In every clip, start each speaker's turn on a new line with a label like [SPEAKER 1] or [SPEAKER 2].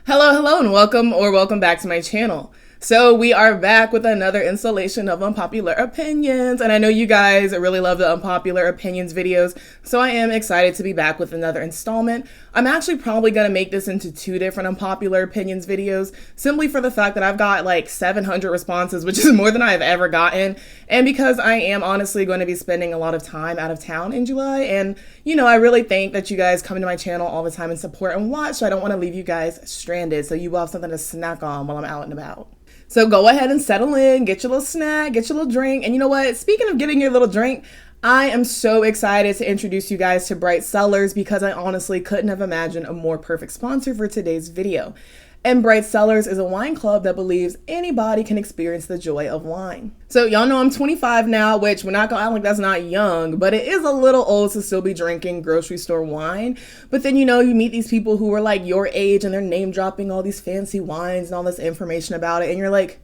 [SPEAKER 1] Hello, and welcome back to my channel. So we are back with another installation of Unpopular Opinions, and I know you guys really love the Unpopular Opinions videos, so I am excited to be back with another installment. I'm actually probably going to make this into two different Unpopular Opinions videos, simply for the fact that I've got like 700 responses, which is more than I've ever gotten, and because I am honestly going to be spending a lot of time out of town in July, and I really think that you guys come to my channel all the time and support and watch, so I don't want to leave you guys stranded, so you will have something to snack on while I'm out and about. So go ahead and settle in, get your little snack, get your little drink. And you know what? Speaking of getting your little drink, I am so excited to introduce you guys to Bright Cellars because I honestly couldn't have imagined a more perfect sponsor for today's video. And Bright Cellars is a wine club that believes anybody can experience the joy of wine. So y'all know I'm 25 now, which we're not gonna act like that's not young, but it is a little old to still be drinking grocery store wine. But then you meet these people who are like your age and they're name dropping all these fancy wines and all this information about it. And you're like,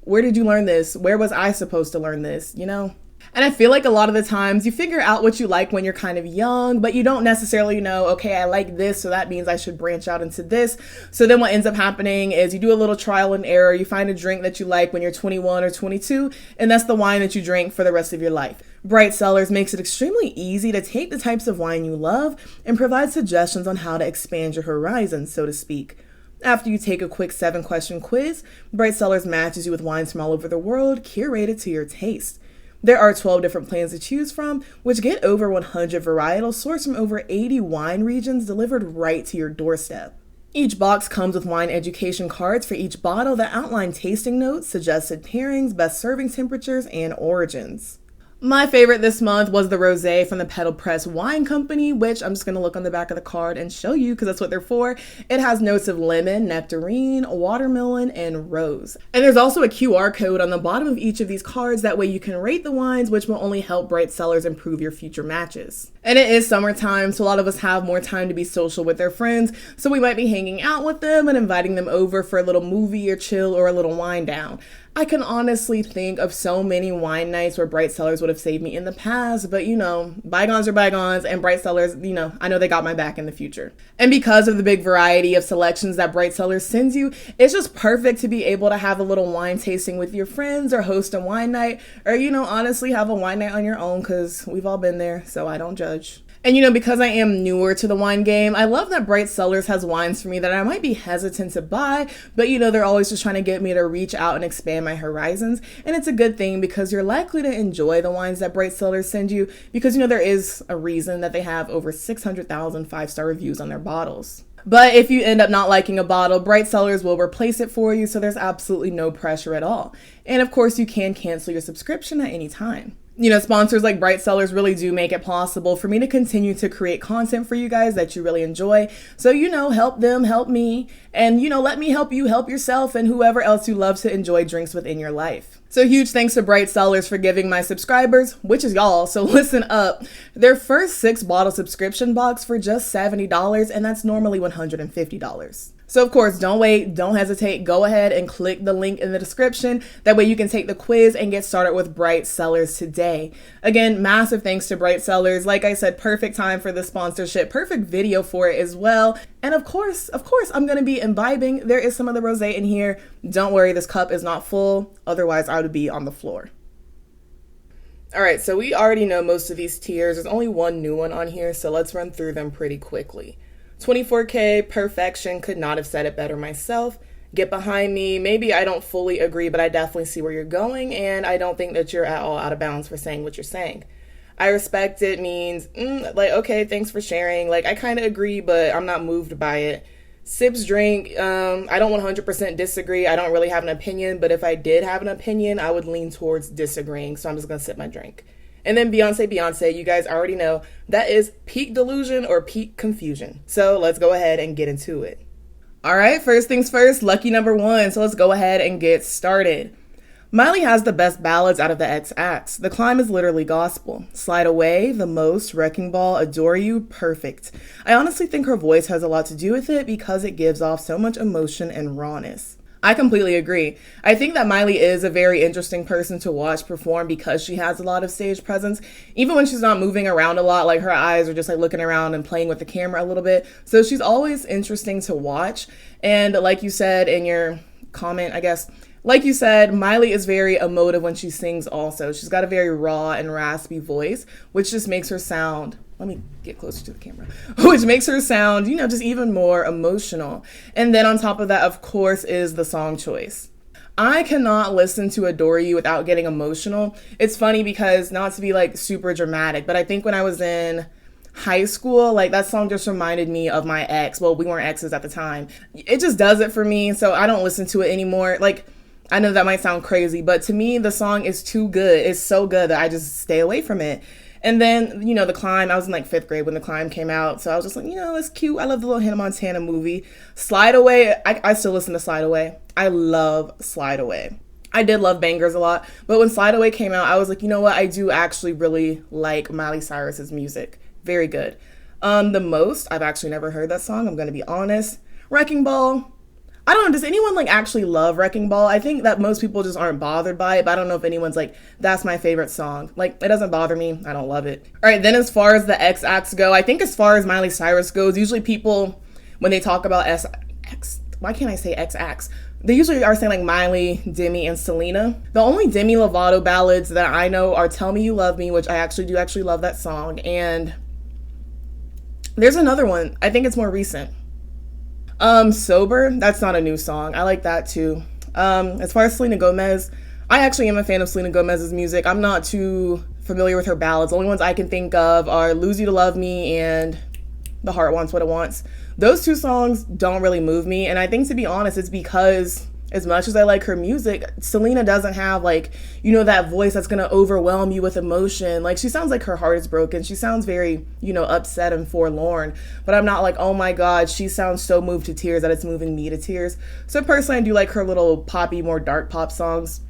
[SPEAKER 1] where did you learn this? Where was I supposed to learn this, And I feel like a lot of the times you figure out what you like when you're kind of young, but you don't necessarily know, okay, I like this, so that means I should branch out into this. So then what ends up happening is you do a little trial and error. You find a drink that you like when you're 21 or 22, and that's the wine that you drink for the rest of your life. Bright Cellars makes it extremely easy to take the types of wine you love and provide suggestions on how to expand your horizons, so to speak. After you take a quick 7-question quiz, Bright Cellars matches you with wines from all over the world, curated to your taste. There are 12 different plans to choose from, which get over 100 varietals sourced from over 80 wine regions delivered right to your doorstep. Each box comes with wine education cards for each bottle that outline tasting notes, suggested pairings, best serving temperatures, and origins. My favorite this month was the rosé from the Pedal Press Wine Company, which I'm just going to look on the back of the card and show you because that's what they're for. It has notes of lemon, nectarine, watermelon, and rose. And there's also a QR code on the bottom of each of these cards. That way you can rate the wines, which will only help Bright Cellars improve your future matches. And it is summertime, so a lot of us have more time to be social with their friends, so we might be hanging out with them and inviting them over for a little movie or chill or a little wine down. I can honestly think of so many wine nights where Bright Cellars would have saved me in the past, but bygones are bygones, and Bright Cellars, I know they got my back in the future. And because of the big variety of selections that Bright Cellars sends you, it's just perfect to be able to have a little wine tasting with your friends or host a wine night, or honestly have a wine night on your own, because we've all been there, so I don't judge. And because I am newer to the wine game, I love that Bright Cellars has wines for me that I might be hesitant to buy, but they're always just trying to get me to reach out and expand my horizons. And it's a good thing because you're likely to enjoy the wines that Bright Cellars send you because there is a reason that they have over 600,000 5-star reviews on their bottles. But if you end up not liking a bottle, Bright Cellars will replace it for you, so there's absolutely no pressure at all. And of course, you can cancel your subscription at any time. Sponsors like Bright Cellars really do make it possible for me to continue to create content for you guys that you really enjoy. So, help them, help me, and, let me help you help yourself and whoever else you love to enjoy drinks within your life. So huge thanks to Bright Cellars for giving my subscribers, which is y'all, so listen up, their first 6-bottle subscription box for just $70, and that's normally $150. So of course, don't wait, don't hesitate, go ahead and click the link in the description. That way you can take the quiz and get started with Bright Cellars today. Again, massive thanks to Bright Cellars. Like I said, perfect time for the sponsorship, perfect video for it as well. And of course, I'm gonna be imbibing. There is some of the rosé in here. Don't worry, this cup is not full, otherwise I would be on the floor. All right, so we already know most of these tiers. There's only one new one on here, so let's run through them pretty quickly. 24K, perfection, could not have said it better myself. Get behind me, maybe I don't fully agree, but I definitely see where you're going, and I don't think that you're at all out of bounds for saying what you're saying. I respect it means, okay, thanks for sharing. I kind of agree, but I'm not moved by it. Sips drink, I don't 100% disagree. I don't really have an opinion, but if I did have an opinion, I would lean towards disagreeing, so I'm just going to sip my drink. And then Beyonce, you guys already know, that is peak delusion or peak confusion. So let's go ahead and get into it. All right, first things first, lucky number 1. So let's go ahead and get started. Miley has the best ballads out of the X-Acts. The Climb is literally gospel. Slide Away, The Most, Wrecking Ball, Adore You, perfect. I honestly think her voice has a lot to do with it because it gives off so much emotion and rawness. I completely agree. I think that Miley is a very interesting person to watch perform because she has a lot of stage presence. Even when she's not moving around a lot, like her eyes are just like looking around and playing with the camera a little bit. So she's always interesting to watch. And like you said in your comment, I guess, like you said, Miley is very emotive when she sings also. She's got a very raw and raspy voice, which just makes her sound, let me get closer to the camera, which makes her sound, just even more emotional. And then on top of that, of course, is the song choice. I cannot listen to Adore You without getting emotional. It's funny because, not to be like super dramatic, but I think when I was in high school, like that song just reminded me of my ex. Well, we weren't exes at the time. It just does it for me, so I don't listen to it anymore. Like, I know that might sound crazy, but to me, the song is too good. It's so good that I just stay away from it. And then, The Climb, I was in like 5th grade when The Climb came out. So I was just like, it's cute. I love the little Hannah Montana movie. Slide Away, I still listen to Slide Away. I love Slide Away. I did love Bangers a lot. But when Slide Away came out, I was like, you know what? I do actually really like Miley Cyrus's music. Very good. The most, I've actually never heard that song. I'm going to be honest. Wrecking Ball. I don't know, does anyone like actually love Wrecking Ball? I think that most people just aren't bothered by it, but I don't know if anyone's like, that's my favorite song. Like, it doesn't bother me. I don't love it. All right, then as far as the X acts go, I think as far as Miley Cyrus goes, usually people, when they talk about why can't I say X acts? They usually are saying like Miley, Demi, and Selena. The only Demi Lovato ballads that I know are Tell Me You Love Me, which I actually love that song. And there's another one. I think it's more recent. Sober, that's not a new song. I like that too. As far as Selena Gomez, I actually am a fan of Selena Gomez's music. I'm not too familiar with her ballads. The only ones I can think of are Lose You to Love Me and The Heart Wants What It Wants. Those two songs don't really move me, and I think, to be honest, it's because as much as I like her music, Selena doesn't have like, that voice that's going to overwhelm you with emotion. Like, she sounds like her heart is broken. She sounds very, upset and forlorn. But I'm not like, oh my God, she sounds so moved to tears that it's moving me to tears. So personally, I do like her little poppy, more dark pop songs.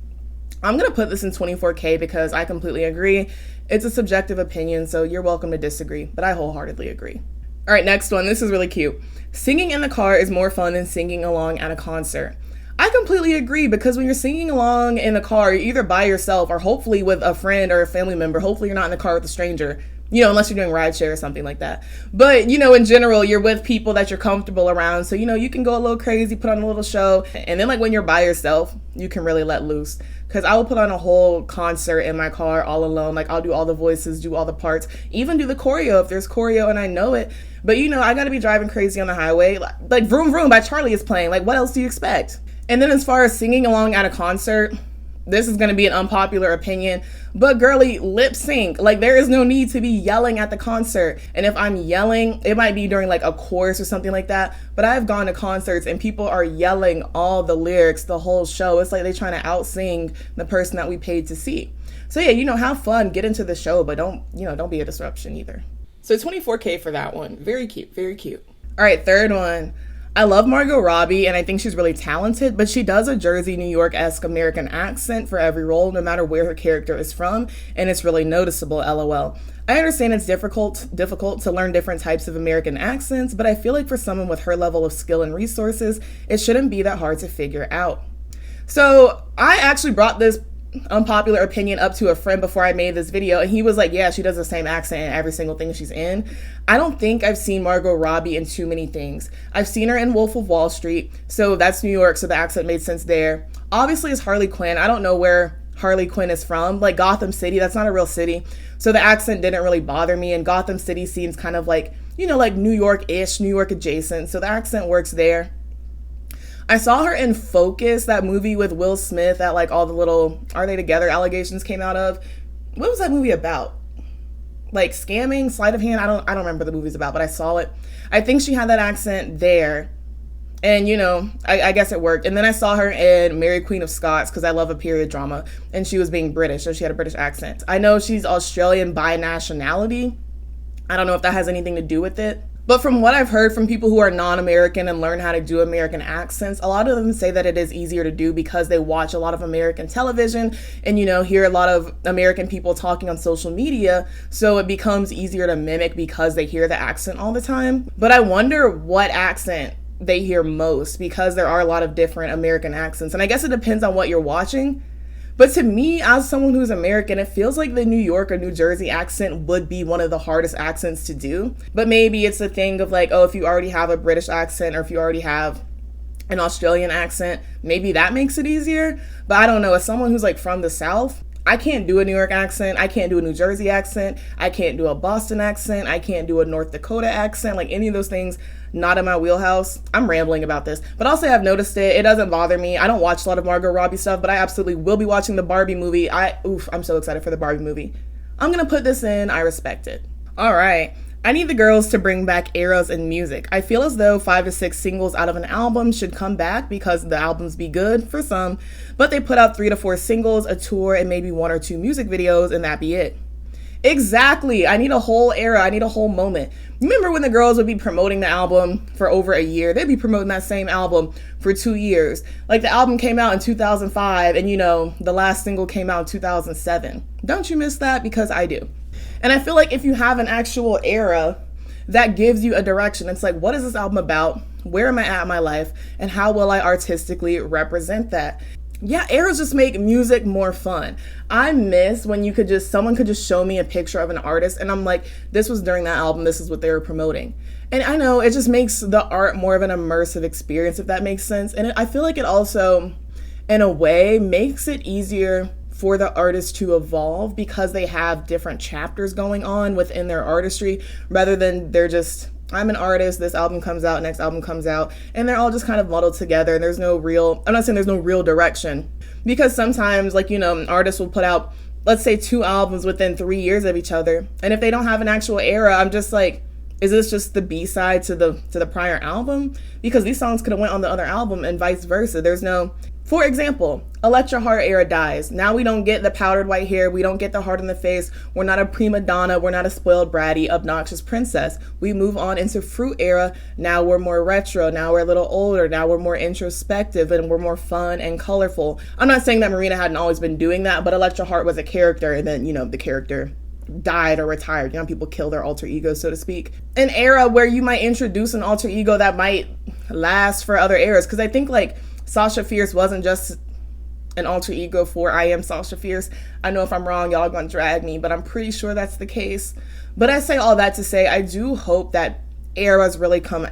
[SPEAKER 1] I'm going to put this in 24K because I completely agree. It's a subjective opinion, so you're welcome to disagree, but I wholeheartedly agree. All right, next one. This is really cute. Singing in the car is more fun than singing along at a concert. I completely agree, because when you're singing along in the car, you're either by yourself or hopefully with a friend or a family member. Hopefully you're not in the car with a stranger, unless you're doing rideshare or something like that. But, in general, you're with people that you're comfortable around. So, you can go a little crazy, put on a little show. And then like when you're by yourself, you can really let loose. Because I will put on a whole concert in my car all alone. Like, I'll do all the voices, do all the parts, even do the choreo if there's choreo and I know it. But, I got to be driving crazy on the highway. Like Vroom Vroom by Charlie is playing. Like, what else do you expect? And then as far as singing along at a concert, this is going to be an unpopular opinion, but girly, lip sync. Like, there is no need to be yelling at the concert. And if I'm yelling, it might be during like a chorus or something like that. But I've gone to concerts and people are yelling all the lyrics, the whole show. It's like they're trying to outsing the person that we paid to see. So yeah, have fun, get into the show, but don't be a disruption either. So 24K for that one. Very cute, very cute. All right, third one. I love Margot Robbie, and I think she's really talented, but she does a Jersey, New York-esque American accent for every role, no matter where her character is from, and it's really noticeable, LOL. I understand it's difficult to learn different types of American accents, but I feel like for someone with her level of skill and resources, it shouldn't be that hard to figure out. So I actually brought this unpopular opinion up to a friend before I made this video, and he was like, yeah, she does the same accent in every single thing she's in. I don't think I've seen Margot Robbie in too many things. I've seen her in Wolf of Wall Street, so that's New York, so the accent made sense there. Obviously it's Harley Quinn. I don't know where Harley Quinn is from, like Gotham City, that's not a real city, so the accent didn't really bother me, and Gotham City seems kind of like, like New York-ish, New York adjacent, so the accent works there. I saw her in Focus, that movie with Will Smith that like all the little Are They Together allegations came out of. What was that movie about? Like scamming, sleight of hand? I don't remember the movie's about, but I saw it. I think she had that accent there. And I guess it worked. And then I saw her in Mary Queen of Scots because I love a period drama, and she was being British, so she had a British accent. I know she's Australian by nationality. I don't know if that has anything to do with it. But from what I've heard from people who are non-American and learn how to do American accents, a lot of them say that it is easier to do because they watch a lot of American television and, hear a lot of American people talking on social media. So it becomes easier to mimic because they hear the accent all the time. But I wonder what accent they hear most, because there are a lot of different American accents. And I guess it depends on what you're watching. But to me, as someone who's American, it feels like the New York or New Jersey accent would be one of the hardest accents to do. But maybe it's a thing of like, oh, if you already have a British accent, or if you already have an Australian accent, maybe that makes it easier. But I don't know. As someone who's like from the South, I can't do a New York accent. I can't do a New Jersey accent. I can't do a Boston accent. I can't do a North Dakota accent. Like any of those things, not in my wheelhouse. I'm rambling about this, but I'll say I've noticed it. It doesn't bother me. I don't watch a lot of Margot Robbie stuff, but I absolutely will be watching the Barbie movie. I'm so excited for the Barbie movie. I'm gonna put this in, I respect it. All right. I need the girls to bring back eras in music. I feel as though 5 to 6 singles out of an album should come back because the albums be good for some, but they put out 3 to 4 singles, a tour, and maybe 1 or 2 music videos, and that be it. Exactly. I need a whole era. I need a whole moment. Remember when the girls would be promoting the album for over a year? They'd be promoting that same album for 2 years. Like the album came out in 2005 and the last single came out in 2007. Don't you miss that? Because I do. And I feel like if you have an actual era, that gives you a direction. It's like, what is this album about? Where am I at in my life? And how will I artistically represent that? Yeah, eras just make music more fun. I miss when someone could just show me a picture of an artist and I'm like, this was during that album, this is what they were promoting. And I know it just makes the art more of an immersive experience, if that makes sense. And I feel like it also, in a way, makes it easier for the artist to evolve because they have different chapters going on within their artistry, rather than they're just, I'm an artist, this album comes out, next album comes out, and they're all just kind of muddled together, and I'm not saying there's no real direction, because sometimes, an artist will put out, let's say, 2 albums within 3 years of each other, and if they don't have an actual era, I'm just like, is this just the B-side to the prior album? Because these songs could have went on the other album and vice versa. For example, Electra Heart era dies. Now we don't get the powdered white hair. We don't get the heart in the face. We're not a prima donna. We're not a spoiled, bratty, obnoxious princess. We move on into Fruit era. Now we're more retro. Now we're a little older. Now we're more introspective and we're more fun and colorful. I'm not saying that Marina hadn't always been doing that, but Electra Heart was a character, and then, the character died or retired. People kill their alter ego, so to speak. An era where you might introduce an alter ego that might last for other eras. Because I think Sasha Fierce wasn't just an alter ego for I Am Sasha Fierce. I know if I'm wrong, y'all gonna drag me, but I'm pretty sure that's the case. But I say all that to say, I do hope that eras really come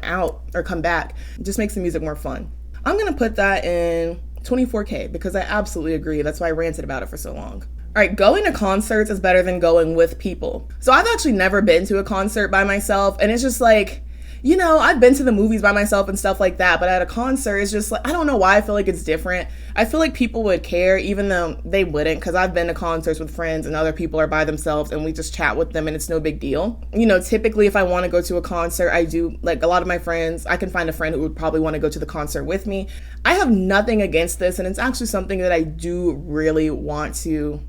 [SPEAKER 1] back. It just makes the music more fun. I'm gonna put that in 24K because I absolutely agree. That's why I ranted about it for so long. All right, going to concerts is better than going with people. So I've actually never been to a concert by myself, and it's just like, I've been to the movies by myself and stuff like that, but at a concert, it's just like, I don't know why I feel like it's different. I feel like people would care, even though they wouldn't, because I've been to concerts with friends and other people are by themselves and we just chat with them and it's no big deal. Typically if I want to go to a concert, I do, like a lot of my friends, I can find a friend who would probably want to go to the concert with me. I have nothing against this, and it's actually something that I do really want to,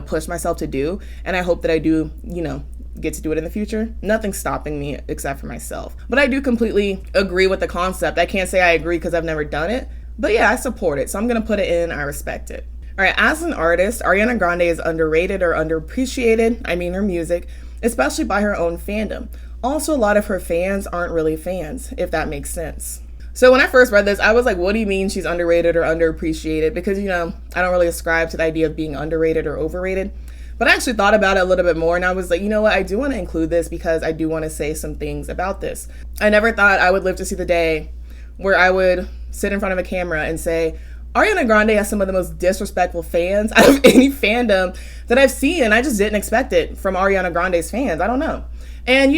[SPEAKER 1] push myself to do. And I hope that I do, get to do it in the future. Nothing's stopping me except for myself. But I do completely agree with the concept. I can't say I agree because I've never done it. But yeah, I support it. So I'm going to put it in. I respect it. All right. As an artist, Ariana Grande is underrated or underappreciated. I mean, her music, especially by her own fandom. Also, a lot of her fans aren't really fans, if that makes sense. So when I first read this, I was like, what do you mean she's underrated or underappreciated? Because, I don't really ascribe to the idea of being underrated or overrated. But I actually thought about it a little bit more, and I was like, you know what? I do want to include this because I do want to say some things about this. I never thought I would live to see the day where I would sit in front of a camera and say, Ariana Grande has some of the most disrespectful fans out of any fandom that I've seen, and I just didn't expect it from Ariana Grande's fans. I don't know. And,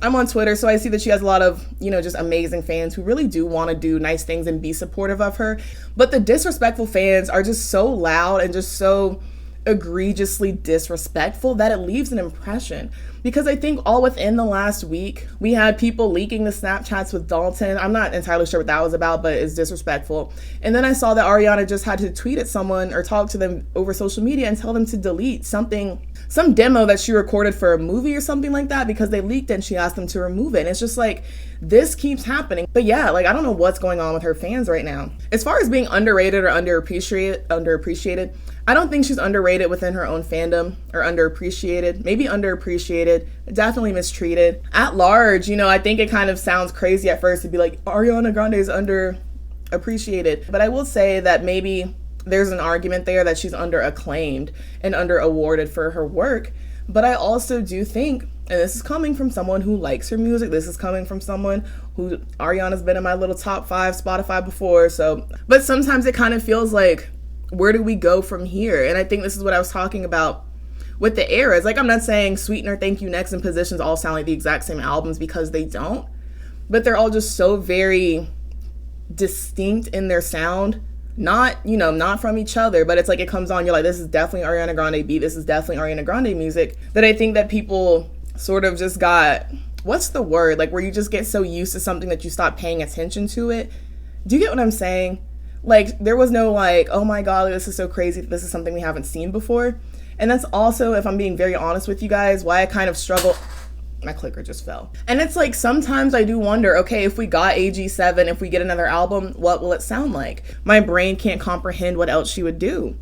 [SPEAKER 1] I'm on Twitter, so I see that she has a lot of, just amazing fans who really do want to do nice things and be supportive of her. But the disrespectful fans are just so loud and just so egregiously disrespectful that it leaves an impression. Because I think all within the last week, we had people leaking the Snapchats with Dalton. I'm not entirely sure what that was about, but it's disrespectful. And then I saw that Ariana just had to tweet at someone or talk to them over social media and tell them to delete some demo that she recorded for a movie or something like that because they leaked it and she asked them to remove it. And it's just like, this keeps happening. But yeah, I don't know what's going on with her fans right now. As far as being underrated or underappreciated, I don't think she's underrated within her own fandom or underappreciated. Maybe underappreciated, definitely mistreated. At large, I think it kind of sounds crazy at first to be like, Ariana Grande is underappreciated. But I will say that maybe there's an argument there that she's under acclaimed and under awarded for her work. But I also do think, and this is coming from someone who likes her music, this is coming from someone who, Ariana's been in my little top 5 Spotify before, but sometimes it kind of feels like, where do we go from here? And I think this is what I was talking about with the eras. Like, I'm not saying Sweetener, Thank You Next, and Positions all sound like the exact same albums, because they don't, but they're all just so very distinct in their sound. Not from each other, but it's like it comes on, you're like, this is definitely Ariana Grande beat, this is definitely Ariana Grande music, that I think that people sort of just got, what's the word? Like, where you just get so used to something that you stop paying attention to it. Do you get what I'm saying? Like, there was no like, oh my God, this is so crazy, this is something we haven't seen before. And that's also, if I'm being very honest with you guys, why I kind of struggle. My clicker just fell. And it's like, sometimes I do wonder, okay, if we got AG7, if we get another album, what will it sound like? My brain can't comprehend what else she would do.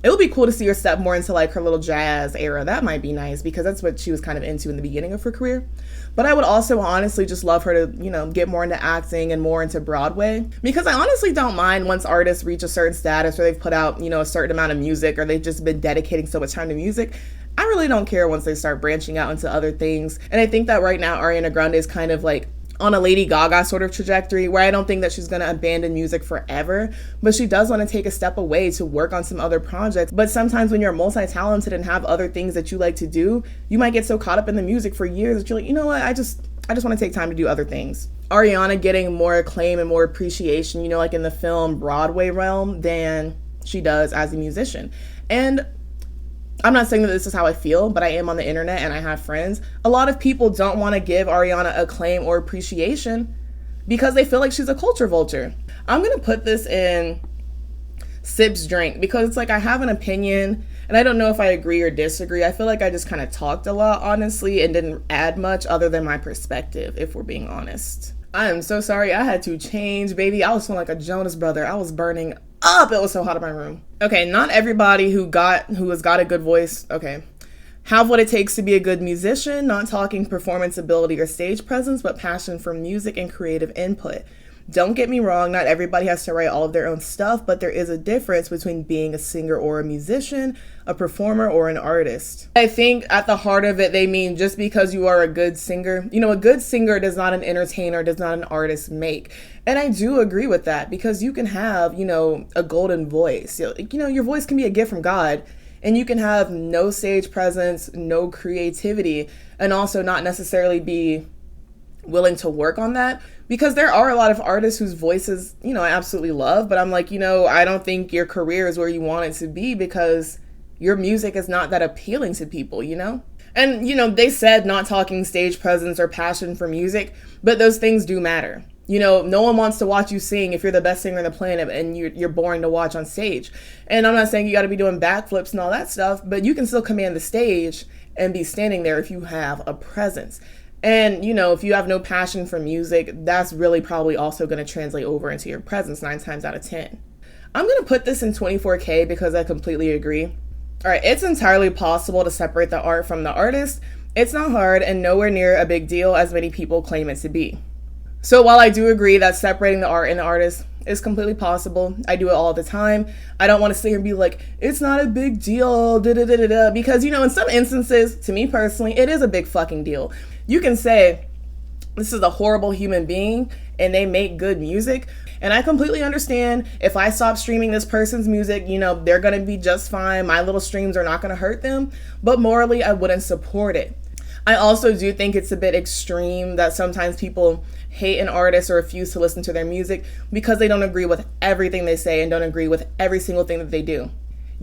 [SPEAKER 1] It would be cool to see her step more into like her little jazz era. That might be nice, because that's what she was kind of into in the beginning of her career. But I would also honestly just love her to, get more into acting and more into Broadway, because I honestly don't mind once artists reach a certain status where they've put out, a certain amount of music, or they've just been dedicating so much time to music. I really don't care once they start branching out into other things. And I think that right now Ariana Grande is kind of like on a Lady Gaga sort of trajectory, where I don't think that she's going to abandon music forever, but she does want to take a step away to work on some other projects. But sometimes when you're multi-talented and have other things that you like to do, you might get so caught up in the music for years that you're like, you know what, I just want to take time to do other things. Ariana getting more acclaim and more appreciation, like in the film Broadway realm, than she does as a musician. And I'm not saying that this is how I feel, but I am on the internet and I have friends. A lot of people don't want to give Ariana acclaim or appreciation because they feel like she's a culture vulture. I'm going to put this in Sips Drink, because it's like, I have an opinion and I don't know if I agree or disagree. I feel like I just kind of talked a lot, honestly, and didn't add much other than my perspective, if we're being honest. I am so sorry. I had to change, baby. I was feeling like a Jonas brother. I was burning up. It was so hot in my room. Okay, not everybody who has got a good voice, have what it takes to be a good musician, not talking performance ability or stage presence, but passion for music and creative input. Don't get me wrong, not everybody has to write all of their own stuff, but there is a difference between being a singer or a musician, a performer or an artist. I think at the heart of it, they mean just because you are a good singer, a good singer does not an entertainer, does not an artist make. And I do agree with that, because you can have, a golden voice. Your voice can be a gift from God, and you can have no stage presence, no creativity, and also not necessarily be willing to work on that. Because there are a lot of artists whose voices, I absolutely love, but I'm like, I don't think your career is where you want it to be, because your music is not that appealing to people, And, they said not talking stage presence or passion for music, but those things do matter. No one wants to watch you sing if you're the best singer on the planet and you're boring to watch on stage. And I'm not saying you got to be doing backflips and all that stuff, but you can still command the stage and be standing there if you have a presence. And, if you have no passion for music, that's really probably also going to translate over into your presence 9 times out of 10. I'm going to put this in 24K because I completely agree. All right, it's entirely possible to separate the art from the artist. It's not hard and nowhere near a big deal as many people claim it to be. So while I do agree that separating the art and the artist is completely possible, I do it all the time. I don't want to sit here and be like, it's not a big deal, because, in some instances, to me personally, it is a big fucking deal. You can say, this is a horrible human being and they make good music. And I completely understand if I stop streaming this person's music, they're going to be just fine. My little streams are not going to hurt them. But morally, I wouldn't support it. I also do think it's a bit extreme that sometimes people hate an artist or refuse to listen to their music because they don't agree with everything they say and don't agree with every single thing that they do.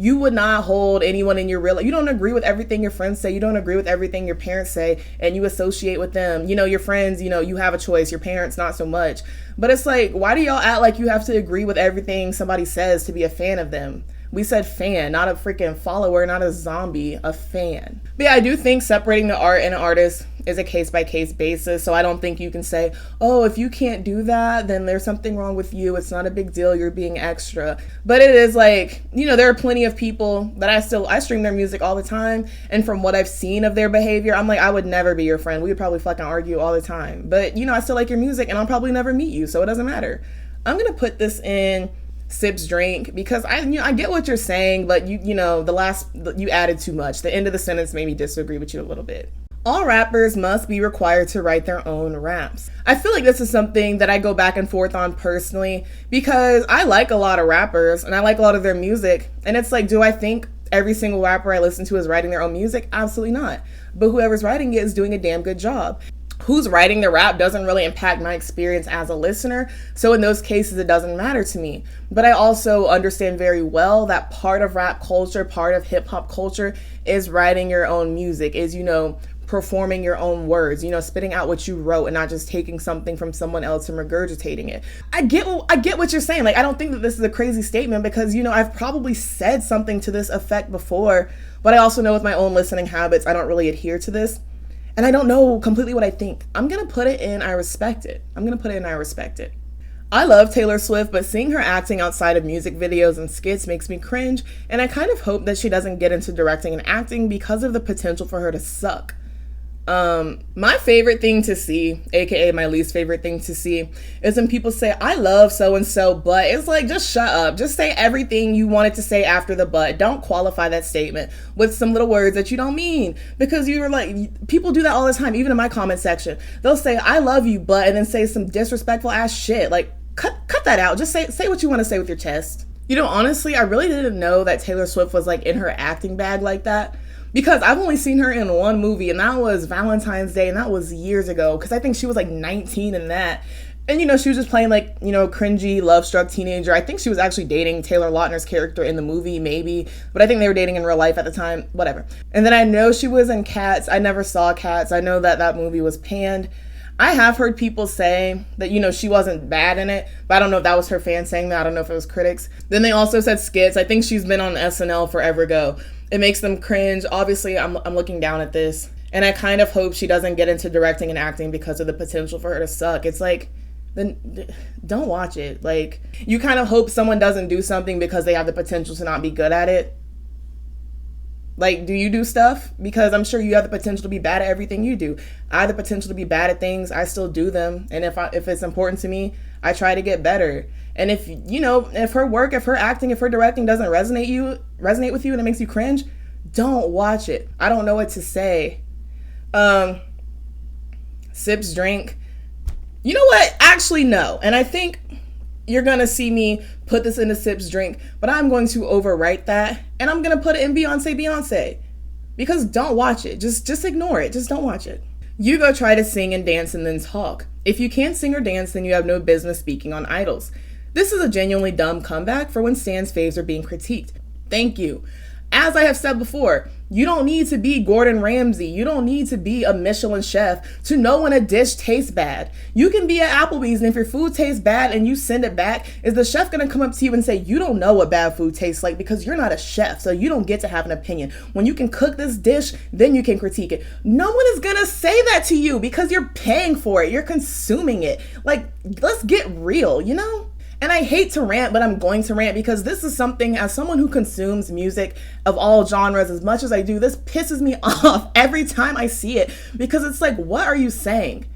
[SPEAKER 1] You would not hold anyone in your real life. You don't agree with everything your friends say. You don't agree with everything your parents say, and you associate with them. Your friends, you have a choice. Your parents, not so much. But it's like, why do y'all act like you have to agree with everything somebody says to be a fan of them? We said fan, not a freaking follower, not a zombie, a fan. But yeah, I do think separating the art and an artist is a case-by-case basis. So I don't think you can say, oh, if you can't do that, then there's something wrong with you. It's not a big deal. You're being extra. But it is like, there are plenty of people that I stream their music all the time. And from what I've seen of their behavior, I'm like, I would never be your friend. We would probably fucking argue all the time. But, I still like your music and I'll probably never meet you. So it doesn't matter. I'm going to put this in Sips Drink because I get what you're saying, but you added too much. The end of the sentence made me disagree with you a little bit. All rappers must be required to write their own raps. I feel like this is something that I go back and forth on personally because I like a lot of rappers and I like a lot of their music. And it's like, do I think every single rapper I listen to is writing their own music? Absolutely not. But whoever's writing it is doing a damn good job. Who's writing the rap doesn't really impact my experience as a listener. So in those cases, it doesn't matter to me. But I also understand very well that part of rap culture, part of hip hop culture is writing your own music, is, performing your own words, spitting out what you wrote and not just taking something from someone else and regurgitating it. I get what you're saying. Like, I don't think that this is a crazy statement because, I've probably said something to this effect before, but I also know with my own listening habits, I don't really adhere to this. And I don't know completely what I think. I'm going to put it in I respect it. I love Taylor Swift, but seeing her acting outside of music videos and skits makes me cringe, and I kind of hope that she doesn't get into directing and acting because of the potential for her to suck. My favorite thing to see, aka my least favorite thing to see, is when people say, I love so-and-so, but it's like, just shut up. Just say everything you wanted to say after the but. Don't qualify that statement with some little words that you don't mean. Because people do that all the time, even in my comment section. They'll say, I love you, but, and then say some disrespectful ass shit. Like, cut that out. Just say what you want to say with your chest. Honestly, I really didn't know that Taylor Swift was like in her acting bag like that. Because I've only seen her in one movie, and that was Valentine's Day, and that was years ago, because I think she was like 19 in that. And, she was just playing like, cringy, love-struck teenager. I think she was actually dating Taylor Lautner's character in the movie, maybe. But I think they were dating in real life at the time, whatever. And then I know she was in Cats. I never saw Cats. I know that movie was panned. I have heard people say that, she wasn't bad in it, but I don't know if that was her fans saying that. I don't know if it was critics. Then they also said skits. I think she's been on SNL forever ago. It makes them cringe. Obviously, I'm looking down at this, and I kind of hope she doesn't get into directing and acting because of the potential for her to suck. It's like, then don't watch it. Like, you kind of hope someone doesn't do something because they have the potential to not be good at it. Like, do you do stuff? Because I'm sure you have the potential to be bad at everything you do. I have the potential to be bad at things. I still do them. And if it's important to me, I try to get better. And if her work, if her acting, if her directing doesn't resonate with you and it makes you cringe, don't watch it. I don't know what to say. Sips Drink. You know what? Actually, no. And I think you're going to see me put this into Sips Drink, but I'm going to overwrite that and I'm going to put it in Beyonce. Because don't watch it. Just ignore it. Just don't watch it. You go try to sing and dance and then talk. If you can't sing or dance, then you have no business speaking on Idols. This is a genuinely dumb comeback for when Stan's faves are being critiqued. Thank you. As I have said before, you don't need to be Gordon Ramsay. You don't need to be a Michelin chef to know when a dish tastes bad. You can be at Applebee's, and if your food tastes bad and you send it back, is the chef going to come up to you and say, you don't know what bad food tastes like because you're not a chef, so you don't get to have an opinion. When you can cook this dish, then you can critique it. No one is going to say that to you because you're paying for it. You're consuming it. Like, let's get real, And I hate to rant, but I'm going to rant because this is something, as someone who consumes music of all genres as much as I do, this pisses me off every time I see it because it's like, what are you saying?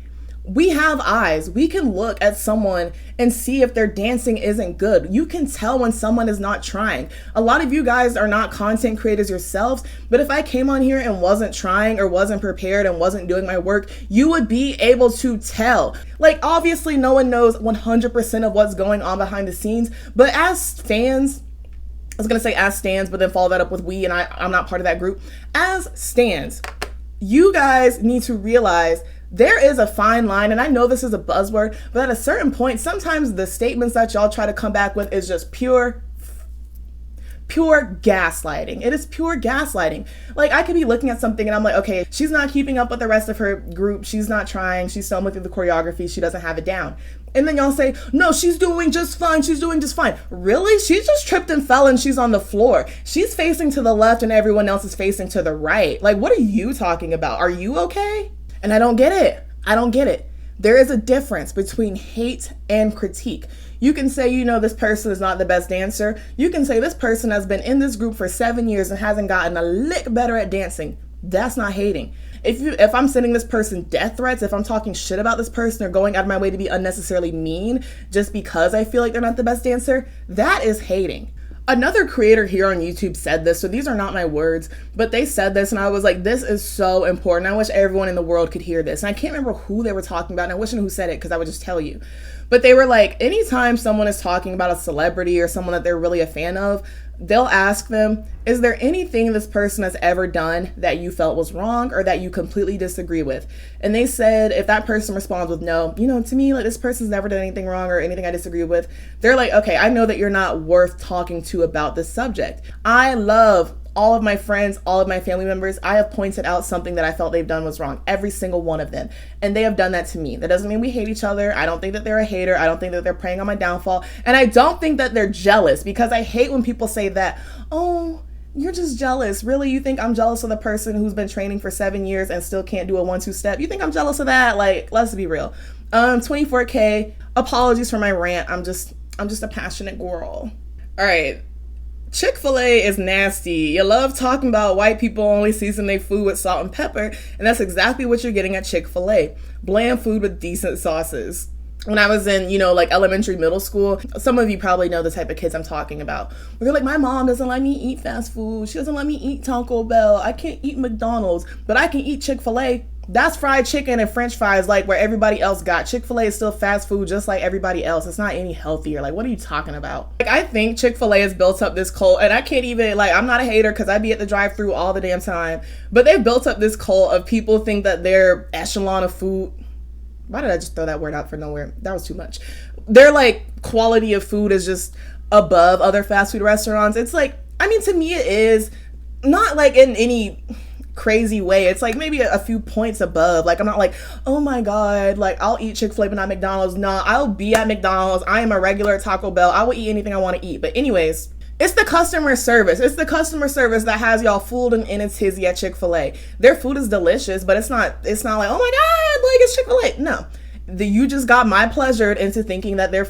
[SPEAKER 1] We have eyes. We can look at someone and see if their dancing isn't good. You can tell when someone is not trying. A lot of you guys are not content creators yourselves, but if I came on here and wasn't trying or wasn't prepared and wasn't doing my work, you would be able to tell. Like, obviously, no one knows 100% of what's going on behind the scenes, but as fans, I was going to say as stans, but then follow that up with we, and I'm not part of that group. As stans, you guys need to realize there is a fine line, and I know this is a buzzword, but at a certain point, sometimes the statements that y'all try to come back with is just pure gaslighting. It is pure gaslighting. Like, I could be looking at something and I'm like, okay, she's not keeping up with the rest of her group. She's not trying. She's stumbling through the choreography. She doesn't have it down. And then y'all say, no, she's doing just fine. She's doing just fine. Really? She just tripped and fell and she's on the floor. She's facing to the left and everyone else is facing to the right. Like, what are you talking about? Are you okay? And I don't get it. I don't get it. There is a difference between hate and critique. You can say, this person is not the best dancer. You can say this person has been in this group for 7 years and hasn't gotten a lick better at dancing. That's not hating. If I'm sending this person death threats, if I'm talking shit about this person or going out of my way to be unnecessarily mean just because I feel like they're not the best dancer, that is hating. Another creator here on YouTube said this, so these are not my words, but they said this and I was like, this is so important. I wish everyone in the world could hear this. And I can't remember who they were talking about, and I wish I knew who said it because I would just tell you. But they were like, anytime someone is talking about a celebrity or someone that they're really a fan of, they'll ask them, is there anything this person has ever done that you felt was wrong or that you completely disagree with? And they said, if that person responds with no, to me, like, this person's never done anything wrong or anything I disagree with, they're like, okay, I know that you're not worth talking to about this subject. I love all of my friends, all of my family members. I have pointed out something that I felt they've done was wrong, every single one of them. And they have done that to me. That doesn't mean we hate each other. I don't think that they're a hater. I don't think that they're preying on my downfall. And I don't think that they're jealous, because I hate when people say that, oh, you're just jealous. Really? You think I'm jealous of the person who's been training for 7 years and still can't do a 1-2 step? You think I'm jealous of that? Like, let's be real. 24K, apologies for my rant. I'm just a passionate girl. All right. Chick-Fil-A is nasty. You love talking about white people only season their food with salt and pepper, and that's exactly what you're getting at Chick-Fil-A. Bland food with decent sauces. When I was in, elementary, middle school, some of you probably know the type of kids I'm talking about. We're like, my mom doesn't let me eat fast food. She doesn't let me eat Taco Bell. I can't eat McDonald's, but I can eat Chick-Fil-A. That's fried chicken and french fries like where everybody else got. Chick-fil-A is still fast food just like everybody else. It's not any healthier. Like, what are you talking about? Like, I think Chick-fil-A has built up this cult, and I can't even, I'm not a hater because I be at the drive-thru all the damn time, but they've built up this cult of people think that their echelon of food, why did I just throw that word out for nowhere? That was too much. Their, quality of food is just above other fast food restaurants. It's to me it is not in any crazy way. It's maybe a few points above. I'm not oh my god, I'll eat Chick-fil-A but not McDonald's. Nah, I'll be at McDonald's. I am a regular Taco Bell. I will eat anything I want to eat. But anyways, it's the customer service. It's the customer service that has y'all fooled and in a tizzy at Chick-fil-A. Their food is delicious, but it's not like, oh my god, it's Chick-fil-A. No. You just got my pleasured into thinking that they're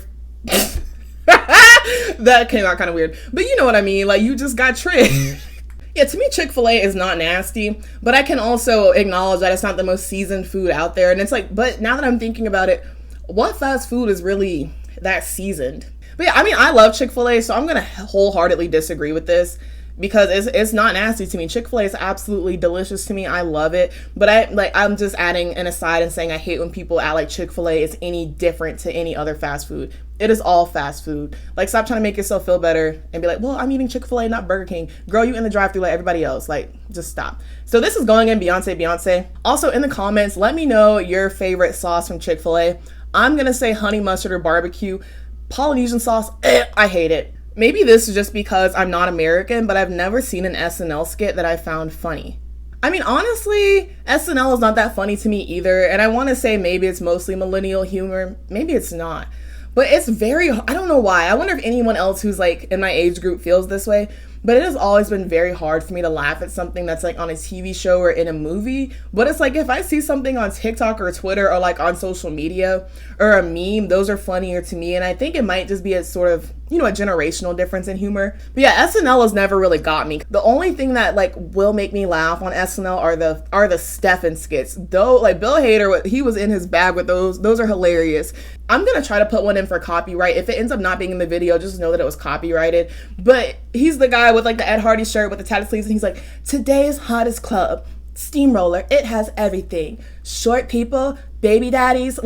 [SPEAKER 1] that came out kind of weird. But you know what I mean? You just got tricked. Yeah, to me, Chick-fil-A is not nasty, but I can also acknowledge that it's not the most seasoned food out there. And it's but now that I'm thinking about it, what fast food is really that seasoned? But yeah, I love Chick-fil-A, so I'm going to wholeheartedly disagree with this because it's not nasty to me. Chick-fil-A is absolutely delicious to me. I love it. But I'm just adding an aside and saying I hate when people act like Chick-fil-A is any different to any other fast food. It is all fast food. Stop trying to make yourself feel better and be like, well, I'm eating Chick-fil-A, not Burger King. Girl, you in the drive-thru like everybody else. Just stop. So this is going in Beyonce. Also, in the comments, let me know your favorite sauce from Chick-fil-A. I'm going to say honey mustard or barbecue. Polynesian sauce, I hate it. Maybe this is just because I'm not American, but I've never seen an SNL skit that I found funny. Honestly, SNL is not that funny to me either. And I want to say maybe it's mostly millennial humor. Maybe it's not. But it's I don't know why. I wonder if anyone else who's in my age group feels this way. But it has always been very hard for me to laugh at something that's on a TV show or in a movie. But it's if I see something on TikTok or Twitter or on social media or a meme, those are funnier to me. And I think it might just be a sort of, a generational difference in humor. But yeah, SNL has never really got me. The only thing that will make me laugh on SNL are the Stefan skits. Though Bill Hader, he was in his bag with those. Those are hilarious. I'm going to try to put one in for copyright. If it ends up not being in the video, just know that it was copyrighted. But he's the guy with the Ed Hardy shirt with the tatted sleeves, and he's like, today's hottest club, Steamroller, it has everything. Short people, baby daddies,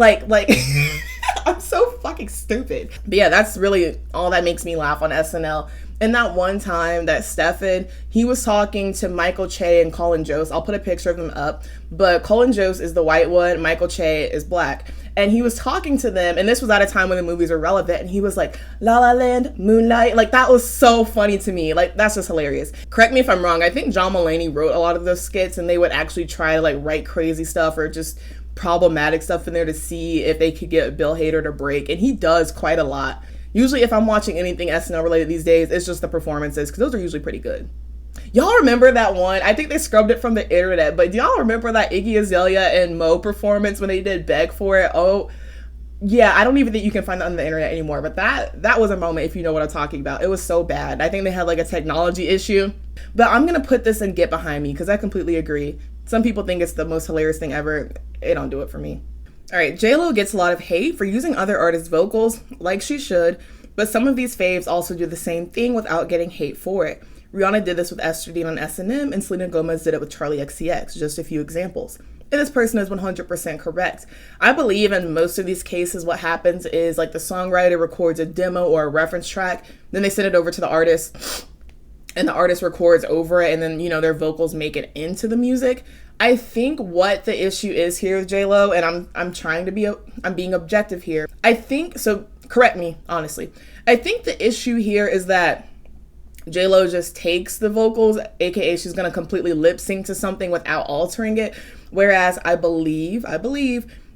[SPEAKER 1] I'm so fucking stupid. But yeah, that's really all that makes me laugh on SNL. And that one time that Stefan, he was talking to Michael Che and Colin Jost. I'll put a picture of them up. But Colin Jost is the white one. Michael Che is black. And he was talking to them. And this was at a time when the movies were relevant. And he was like, La La Land, Moonlight. That was so funny to me. That's just hilarious. Correct me if I'm wrong. I think John Mulaney wrote a lot of those skits. And they would actually try to write crazy stuff or just problematic stuff in there to see if they could get Bill Hader to break. And he does quite a lot. Usually if I'm watching anything SNL related these days, it's just the performances, because those are usually pretty good. Y'all remember that one? I think they scrubbed it from the internet, but do y'all remember that Iggy Azalea and Mo performance when they did Beg for It? Oh, yeah, I don't even think you can find that on the internet anymore, but that was a moment, if you know what I'm talking about. It was so bad. I think they had like a technology issue, but I'm gonna put this in Get Behind Me because I completely agree. Some people think it's the most hilarious thing ever. It don't do it for me. All right, J-Lo gets a lot of hate for using other artists' vocals, like she should, but some of these faves also do the same thing without getting hate for it. Rihanna did this with Estradine on S&M, and Selena Gomez did it with Charlie XCX, just a few examples. And this person is 100% correct. I believe in most of these cases what happens is like the songwriter records a demo or a reference track, then they send it over to the artist, and the artist records over it, and then, you know, their vocals make it into the music. I think what the issue is here with J-Lo, and I'm being objective here. I think, so correct me, honestly. I think the issue here is that J-Lo just takes the vocals, aka she's gonna completely lip sync to something without altering it. Whereas I believe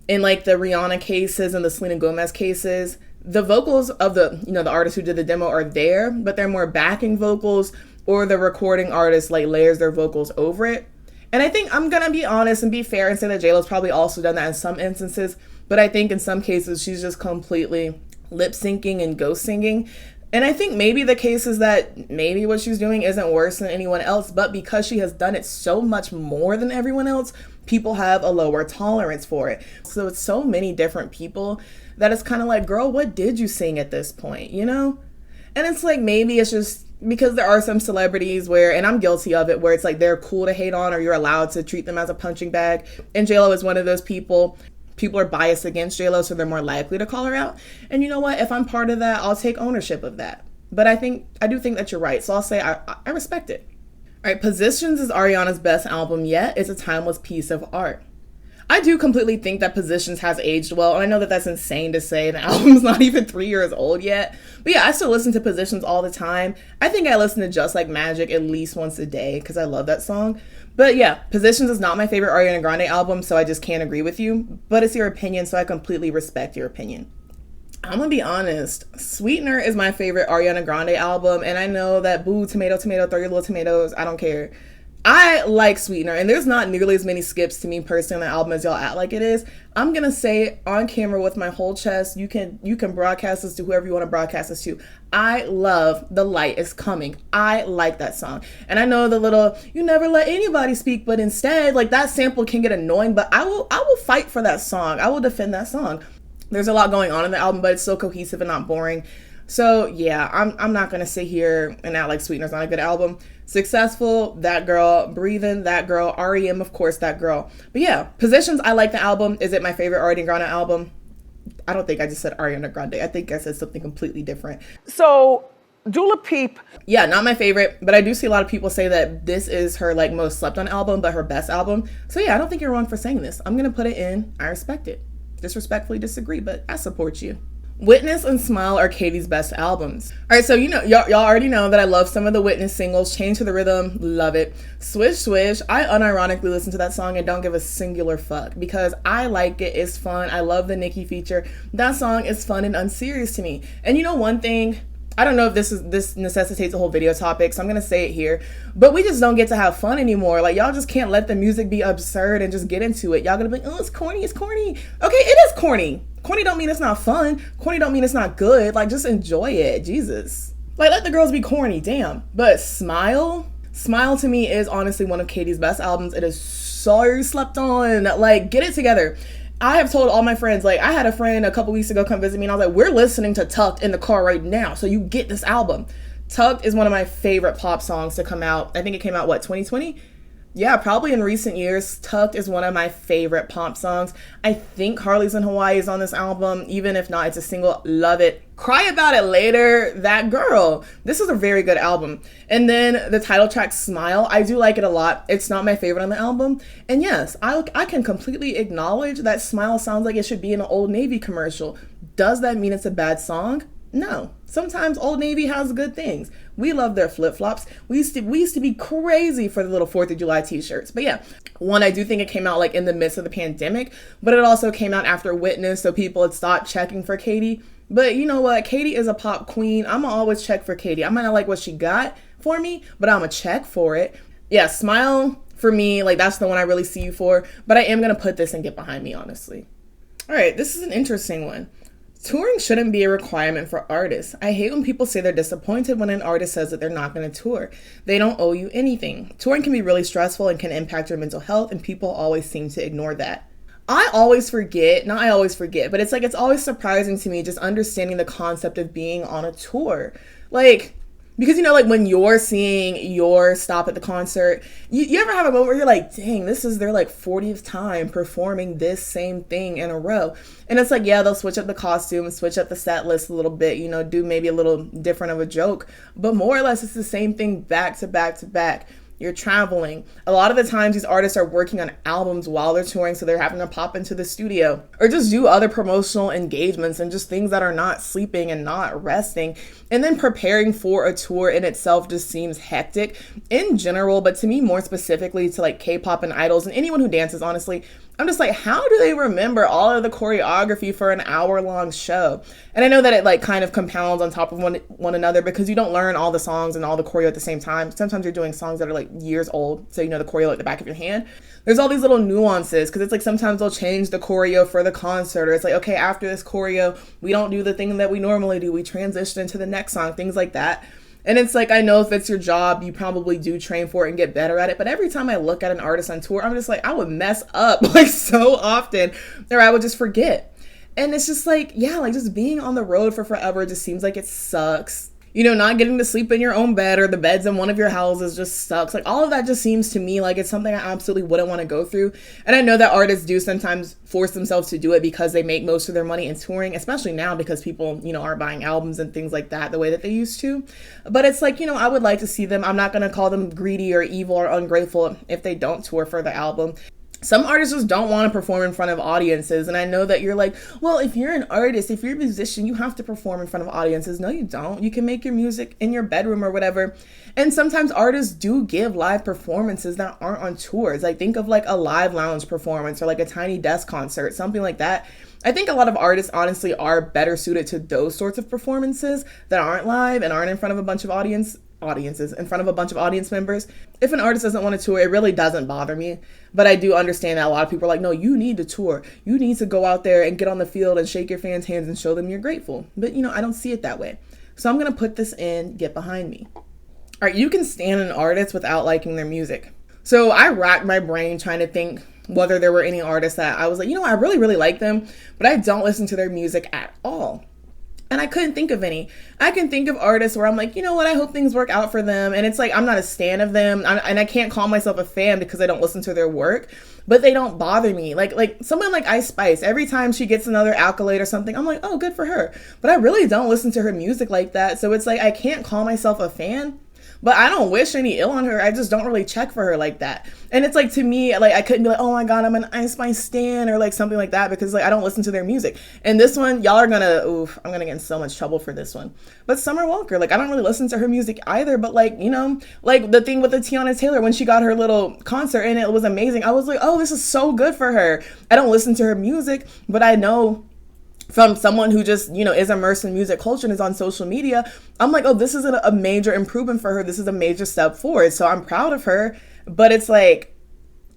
[SPEAKER 1] in like the Rihanna cases and the Selena Gomez cases, the vocals of the, you know, the artist who did the demo are there, but they're more backing vocals, or the recording artist like layers their vocals over it. And I think I'm gonna be honest and be fair and say that J-Lo's probably also done that in some instances, but I think in some cases she's just completely lip syncing and ghost singing. And I think maybe the case is that maybe what she's doing isn't worse than anyone else, but because she has done it so much more than everyone else, people have a lower tolerance for it. So it's so many different people that it's kind of like, girl, what did you sing at this point, you know? And it's like, maybe it's just because there are some celebrities where, and I'm guilty of it, where it's like they're cool to hate on or you're allowed to treat them as a punching bag. And J-Lo is one of those people. People are biased against J-Lo, so they're more likely to call her out. And you know what? If I'm part of that, I'll take ownership of that. But I do think that you're right. So I'll say I respect it. All right, Positions is Ariana's best album yet. It's a timeless piece of art. I do completely think that Positions has aged well. And I know that that's insane to say. The album's not even 3 years old yet. But yeah, I still listen to Positions all the time. I think I listen to Just Like Magic at least once a day because I love that song. But yeah, Positions is not my favorite Ariana Grande album, so I just can't agree with you. But it's your opinion, so I completely respect your opinion. I'm gonna be honest, Sweetener is my favorite Ariana Grande album, and I know that boo, tomato, tomato, throw your little tomatoes, I don't care. I like Sweetener, and there's not nearly as many skips to me personally on the album as y'all act like it is. I'm gonna say on camera with my whole chest, you can broadcast this to whoever you want to broadcast this to. I love The Light Is Coming. I like that song. And I know the little, you never let anybody speak, but instead, like that sample can get annoying, but I will fight for that song. I will defend that song. There's a lot going on in the album, but it's so cohesive and not boring. So yeah, I'm not gonna sit here and act like Sweetener's not a good album. Successful, that girl. Breathing, that girl. REM, of course, that girl. But yeah, Positions, I like the album. Is it my favorite Ariana Grande album? I don't think I just said Ariana Grande. I think I said something completely different.
[SPEAKER 2] So, Dula Peep.
[SPEAKER 1] Yeah, not my favorite, but I do see a lot of people say that this is her like most slept on album, but her best album. So yeah, I don't think you're wrong for saying this. I'm gonna put it in. I respect it. Disrespectfully disagree, but I support you. Witness and Smile are Katy's best albums. All right, so you know, y'all already know that I love some of the Witness singles. Change to the Rhythm, love it. Swish Swish, I unironically listen to that song and don't give a singular fuck because I like it. It's fun. I love the Nicki feature. That song is fun and unserious to me. And you know one thing, I don't know if this necessitates a whole video topic, so I'm gonna say it here, but we just don't get to have fun anymore. Like, y'all just can't let the music be absurd and just get into it. Y'all gonna be like, oh, it's corny. Okay, it is corny. Corny don't mean it's not fun. Corny don't mean it's not good. Like, just enjoy it. Jesus. Like, let the girls be corny, damn. But Smile to me is honestly one of Katy's best albums. It is so slept on. Like, get it together. I have told all my friends, like, I had a friend a couple weeks ago come visit me, and I was like, we're listening to Tucked in the car right now, so you get this album. Tucked is one of my favorite pop songs to come out. I think it came out, 2020? Yeah, probably in recent years. Tucked is one of my favorite pop songs. I think Harley's in Hawaii is on this album. Even if not, it's a single. Love it. Cry About It Later, that girl. This is a very good album. And then the title track, Smile, I do like it a lot. It's not my favorite on the album. And yes, I can completely acknowledge that Smile sounds like it should be in an Old Navy commercial. Does that mean it's a bad song? No. Sometimes Old Navy has good things. We love their flip-flops. We used to be crazy for the little 4th of July t-shirts. But yeah, one, I do think it came out like in the midst of the pandemic, but it also came out after Witness, so people had stopped checking for Katy. But you know what? Katy is a pop queen. I'm gonna always check for Katy. I might not like what she got, for me, but I'm a check for it. Yeah, Smile for me, like that's the one I really see you for, but I am gonna put this and Get Behind Me, honestly. All right, this is an interesting one. Touring shouldn't be a requirement for artists. I hate when people say they're disappointed when an artist says that they're not going to tour. They don't owe you anything. Touring can be really stressful and can impact your mental health, and people always seem to ignore that. Not I always forget, but it's like it's always surprising to me just understanding the concept of being on a tour. Like, because, you know, like when you're seeing your stop at the concert, you ever have a moment where you're like, dang, this is their like 40th time performing this same thing in a row. And it's like, yeah, they'll switch up the costume, switch up the set list a little bit, you know, do maybe a little different of a joke. But more or less, it's the same thing back to back to back. You're traveling. A lot of the times these artists are working on albums while they're touring, so they're having to pop into the studio or just do other promotional engagements and just things that are not sleeping and not resting. And then preparing for a tour in itself just seems hectic in general, but to me more specifically to like K-pop and idols and anyone who dances, honestly, I'm just like, how do they remember all of the choreography for an hour-long show? And I know that it like kind of compounds on top of one another because you don't learn all the songs and all the choreo at the same time. Sometimes you're doing songs that are like years old, so you know the choreo like the back of your hand. There's all these little nuances because it's like sometimes they'll change the choreo for the concert, or it's like, okay, after this choreo, we don't do the thing that we normally do. We transition into the next song, things like that. And it's like, I know if it's your job, you probably do train for it and get better at it. But every time I look at an artist on tour, I'm just like, I would mess up like so often, or I would just forget. And it's just like, yeah, like just being on the road for forever just seems like it sucks. You know, not getting to sleep in your own bed or the beds in one of your houses just sucks. Like all of that just seems to me like it's something I absolutely wouldn't want to go through. And I know that artists do sometimes force themselves to do it because they make most of their money in touring, especially now because people, you know, are buying albums and things like that the way that they used to. But it's like, you know, I would like to see them. I'm not going to call them greedy or evil or ungrateful if they don't tour for the album. Some artists just don't want to perform in front of audiences. And I know that you're like, well, if you're an artist, if you're a musician, you have to perform in front of audiences. No, you don't. You can make your music in your bedroom or whatever. And sometimes artists do give live performances that aren't on tours. Like think of like a live lounge performance or like a tiny desk concert, something like that. I think a lot of artists honestly are better suited to those sorts of performances that aren't live and aren't in front of a bunch of audiences in front of a bunch of audience members. If an artist doesn't want to tour, it really doesn't bother me. But I do understand that a lot of people are like, no, you need to tour. You need to go out there and get on the field and shake your fans' hands and show them you're grateful. But, you know, I don't see it that way. So I'm going to put this in Get Behind Me. All right, you can stand an artist without liking their music. So I racked my brain trying to think whether there were any artists that I was like, you know, I really, really like them, but I don't listen to their music at all. And I couldn't think of any. I can think of artists where I'm like, you know what, I hope things work out for them. And it's like, I'm not a stan of them. And I can't call myself a fan because I don't listen to their work, but they don't bother me. Like someone like Ice Spice, every time she gets another accolade or something, I'm like, oh, good for her. But I really don't listen to her music like that. So it's like, I can't call myself a fan. But I don't wish any ill on her. I just don't really check for her like that. And it's like, to me, like I couldn't be like, oh my God, I'm an Ice Spice stan or like something like that because like I don't listen to their music. And this one, y'all are gonna, I'm gonna get in so much trouble for this one. But Summer Walker, like I don't really listen to her music either. But like, you know, like the thing with the Tiana Taylor when she got her little concert and it was amazing. I was like, oh, this is so good for her. I don't listen to her music, but I know from someone who just, you know, is immersed in music culture and is on social media, I'm like, oh, this is a major improvement for her. This is a major step forward. So I'm proud of her. But it's like,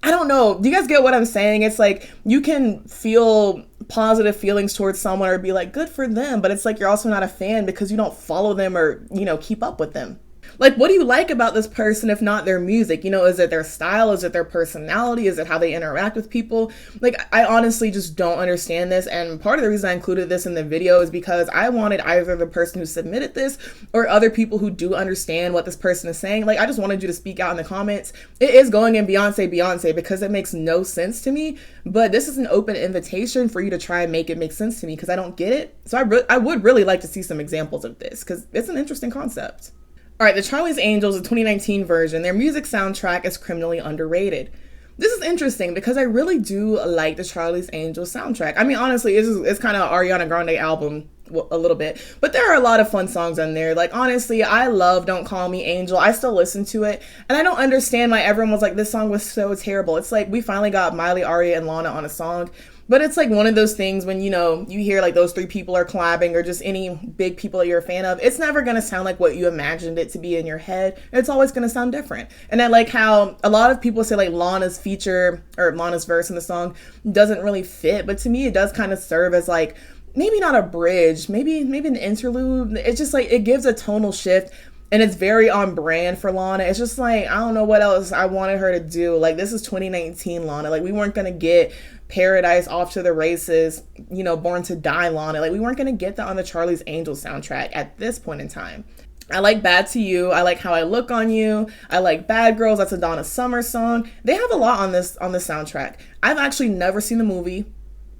[SPEAKER 1] I don't know. Do you guys get what I'm saying? It's like you can feel positive feelings towards someone or be like, good for them. But it's like you're also not a fan because you don't follow them or, you know, keep up with them. Like, what do you like about this person if not their music? You know, is it their style? Is it their personality? Is it how they interact with people? Like, I honestly just don't understand this. And part of the reason I included this in the video is because I wanted either the person who submitted this or other people who do understand what this person is saying. Like, I just wanted you to speak out in the comments. It is going in Beyonce because it makes no sense to me. But this is an open invitation for you to try and make it make sense to me because I don't get it. So I would really like to see some examples of this because it's an interesting concept. All right, the Charlie's Angels, the 2019 version, their music soundtrack is criminally underrated. This is interesting because I really do like the Charlie's Angels soundtrack. I mean, honestly, it's kind of Ariana Grande album a little bit, but there are a lot of fun songs on there. Like, honestly, I love Don't Call Me Angel. I still listen to it, and I don't understand why everyone was like, this song was so terrible. It's like we finally got Miley, Aria, and Lana on a song But it's like one of those things when, you hear like those three people are collabing or just any big people that you're a fan of, it's never going to sound like what you imagined it to be in your head. It's always going to sound different. And I like how a lot of people say like Lana's feature or Lana's verse in the song doesn't really fit. But to me, it does kind of serve as like, maybe not a bridge, maybe an interlude. It's just like, it gives a tonal shift. And it's very on brand for Lana. It's just like, I don't know what else I wanted her to do. Like, this is 2019 Lana. Like, we weren't going to get Paradise, Off to the Races, Born to Die Lana. Like, we weren't going to get that on the Charlie's Angels soundtrack at this point in time. I like Bad to You. I like How I Look on You. I like Bad Girls. That's a Donna Summer song. They have a lot on this soundtrack. I've actually never seen the movie.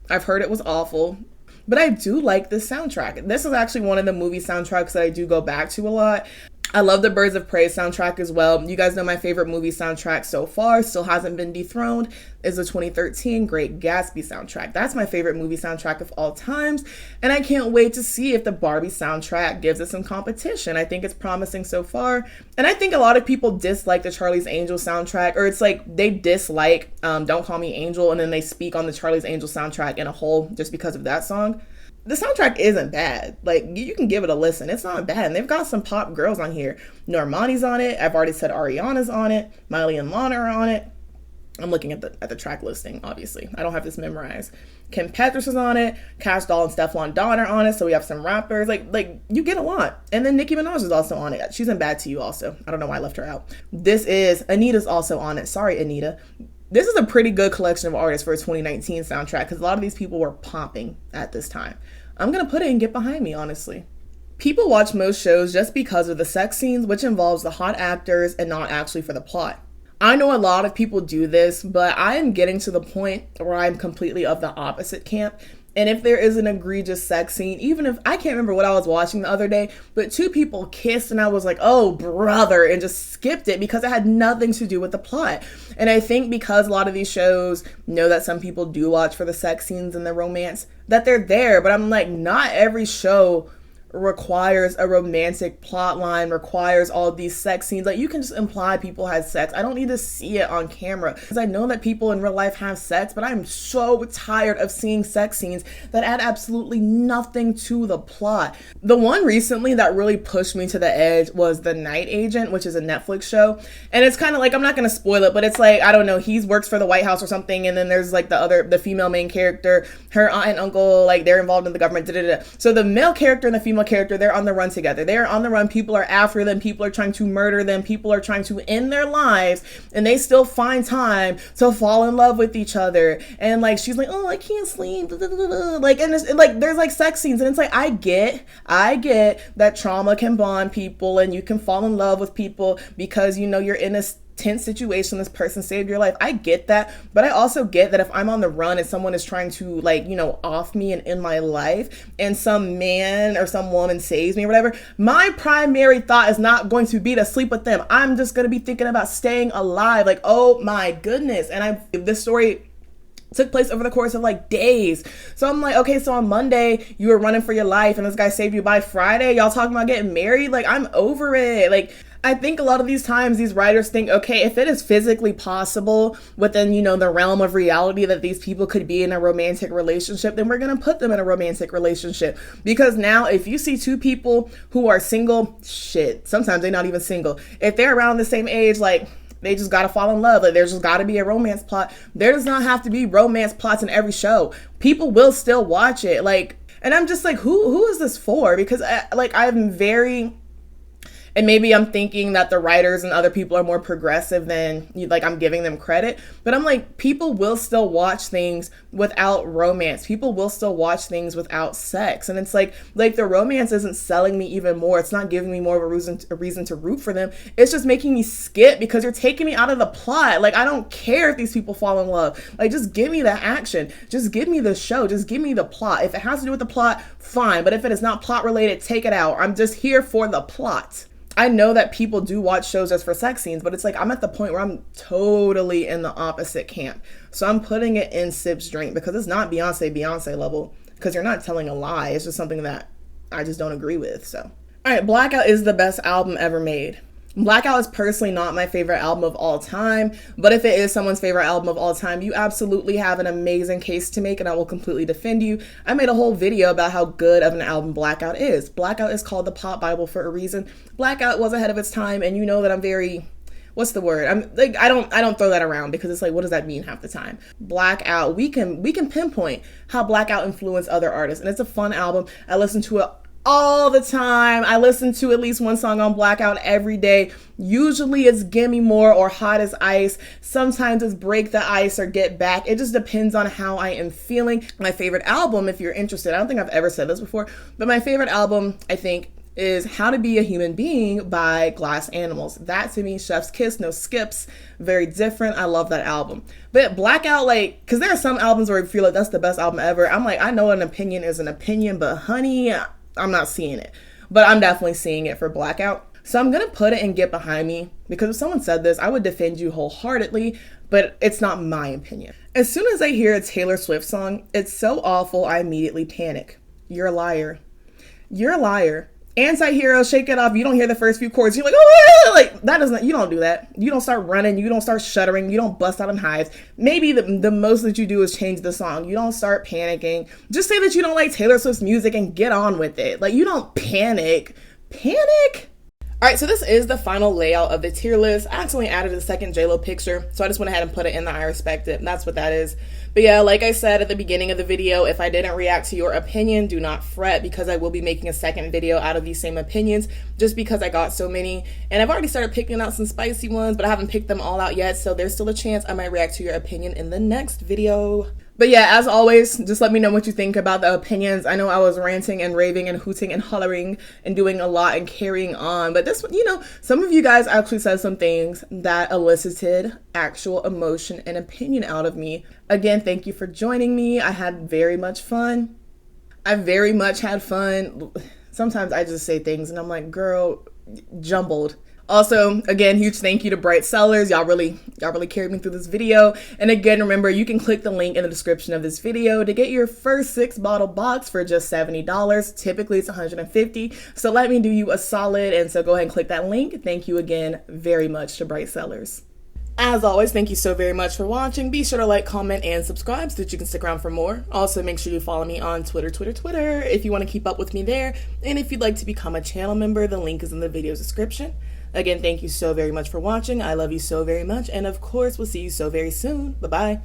[SPEAKER 1] I've heard it was awful. But I do like this soundtrack. This is actually one of the movie soundtracks that I do go back to a lot. I love the Birds of Prey soundtrack as well. You guys know my favorite movie soundtrack so far, still hasn't been dethroned, is the 2013 Great Gatsby soundtrack. That's my favorite movie soundtrack of all times. And I can't wait to see if the Barbie soundtrack gives it some competition. I think it's promising so far. And I think a lot of people dislike the Charlie's Angels soundtrack, or it's like they dislike Don't Call Me Angel, and then they speak on the Charlie's Angels soundtrack in a whole just because of that song. The soundtrack isn't bad. Like, you can give it a listen. It's not bad. And they've got some pop girls on here. Normani's on it. I've already said Ariana's on it. Miley and Lana are on it. I'm looking at the track listing, obviously. I don't have this memorized. Kim Petras is on it. Cash Doll and Stefflon Don are on it. So we have some rappers. Like you get a lot. And then Nicki Minaj is also on it. She's in Bad to You also. I don't know why I left her out. Anita's also on it. Sorry, Anita. This is a pretty good collection of artists for a 2019 soundtrack because a lot of these people were popping at this time. I'm going to put it and get behind me, honestly. People watch most shows just because of the sex scenes, which involves the hot actors and not actually for the plot. I know a lot of people do this, but I am getting to the point where I'm completely of the opposite camp. And if there is an egregious sex scene, even if I can't remember what I was watching the other day, but two people kissed and I was like, oh, brother, and just skipped it because it had nothing to do with the plot. And I think because a lot of these shows know that some people do watch for the sex scenes and the romance, that they're there. But I'm like, not every show requires a romantic plot line, requires all of these sex scenes. Like, you can just imply people had sex. I don't need to see it on camera because I know that people in real life have sex, but I'm so tired of seeing sex scenes that add absolutely nothing to the plot. The one recently that really pushed me to the edge was The Night Agent, which is a Netflix show. And it's kind of like, I'm not going to spoil it, but it's like, I don't know, he works for the White House or something. And then there's like the female main character, her aunt and uncle, like they're involved in the government. So the male character and the female character, they're on the run together. They're on the run. People are after them. People are trying to murder them. People are trying to end their lives, and they still find time to fall in love with each other. And like, she's like, oh, I can't sleep. Like, and it's like, there's like sex scenes, and it's like, I get that trauma can bond people, and you can fall in love with people because you're in a tense situation, this person saved your life. I get that, but I also get that if I'm on the run and someone is trying to off me and end my life, and some man or some woman saves me or whatever, my primary thought is not going to be to sleep with them. I'm just going to be thinking about staying alive. Like, oh my goodness. And this story took place over the course of like days. So I'm like, okay, so on Monday you were running for your life and this guy saved you. By Friday y'all talking about getting married. Like, I'm over it. Like, I think a lot of these times these writers think, okay, if it is physically possible within, the realm of reality that these people could be in a romantic relationship, then we're going to put them in a romantic relationship. Because now if you see two people who are single, sometimes they're not even single. If they're around the same age, like, they just gotta fall in love. Like, there's just gotta be a romance plot. There does not have to be romance plots in every show. People will still watch it. Like, and I'm just like, who is this for? Because I'm very... And maybe I'm thinking that the writers and other people are more progressive than I'm giving them credit. But I'm like, people will still watch things without romance. People will still watch things without sex. And it's like the romance isn't selling me even more. It's not giving me more of a reason to root for them. It's just making me skip because you're taking me out of the plot. Like, I don't care if these people fall in love. Like, just give me the action. Just give me the show. Just give me the plot. If it has to do with the plot, fine. But if it is not plot related, take it out. I'm just here for the plot. I know that people do watch shows just for sex scenes, but it's like I'm at the point where I'm totally in the opposite camp. So I'm putting it in Sip's drink because it's not Beyonce level, because you're not telling a lie. It's just something that I just don't agree with. So, all right, Blackout is the best album ever made. Blackout is personally not my favorite album of all time, but if it is someone's favorite album of all time, you absolutely have an amazing case to make, and I will completely defend you. I made a whole video about how good of an album Blackout is. Blackout is called the pop Bible for a reason. Blackout was ahead of its time, and you know that I'm very, what's the word? I'm like, I don't throw that around, because it's like, what does that mean half the time? Blackout, we can pinpoint how Blackout influenced other artists, and it's a fun album. I listen to it all the time. I listen to at least one song on Blackout every day. Usually it's Gimme More or Hot as Ice. Sometimes it's Break the Ice or Get Back. It just depends on how I am feeling. My favorite album, if you're interested, I don't think I've ever said this before, but my favorite album, I think, is How to Be a Human Being by Glass Animals. That to me, chef's kiss, no skips, very different. I love that album. But Blackout, like, because there are some albums where I feel like that's the best album ever. I'm like, I know an opinion is an opinion, but honey, I'm not seeing it. But I'm definitely seeing it for Blackout. So I'm going to put it and Get Behind Me, because if someone said this, I would defend you wholeheartedly, but it's not my opinion. As soon as I hear a Taylor Swift song, it's so awful, I immediately panic. You're a liar. You're a liar. Anti-hero, Shake It Off. You don't hear the first few chords. You're like, oh, like that doesn't. You don't do that. You don't start running. You don't start shuddering. You don't bust out in hives. Maybe the most that you do is change the song. You don't start panicking. Just say that you don't like Taylor Swift's music and get on with it. Like, you don't panic. Panic? All right, so this is the final layout of the tier list. I accidentally added a second JLo picture, so I just went ahead and put it in the I Respect It. That's what that is. But yeah, like I said at the beginning of the video, if I didn't react to your opinion, do not fret, because I will be making a second video out of these same opinions, just because I got so many. And I've already started picking out some spicy ones, but I haven't picked them all out yet, so there's still a chance I might react to your opinion in the next video. But yeah, as always, just let me know what you think about the opinions. I know I was ranting and raving and hooting and hollering and doing a lot and carrying on. But this, you know, some of you guys actually said some things that elicited actual emotion and opinion out of me. Again, thank you for joining me. I had very much fun. I very much had fun. Sometimes I just say things and I'm like, girl, jumbled. Also, again, huge thank you to Bright Sellers. Y'all really carried me through this video. And again, remember, you can click the link in the description of this video to get your first 6-bottle box for just $70. Typically, it's $150. So let me do you a solid. And so go ahead and click that link. Thank you again very much to Bright Sellers. As always, thank you so very much for watching. Be sure to like, comment, and subscribe so that you can stick around for more. Also, make sure you follow me on Twitter if you want to keep up with me there. And if you'd like to become a channel member, the link is in the video description. Again, thank you so very much for watching. I love you so very much. And of course, we'll see you so very soon. Bye-bye.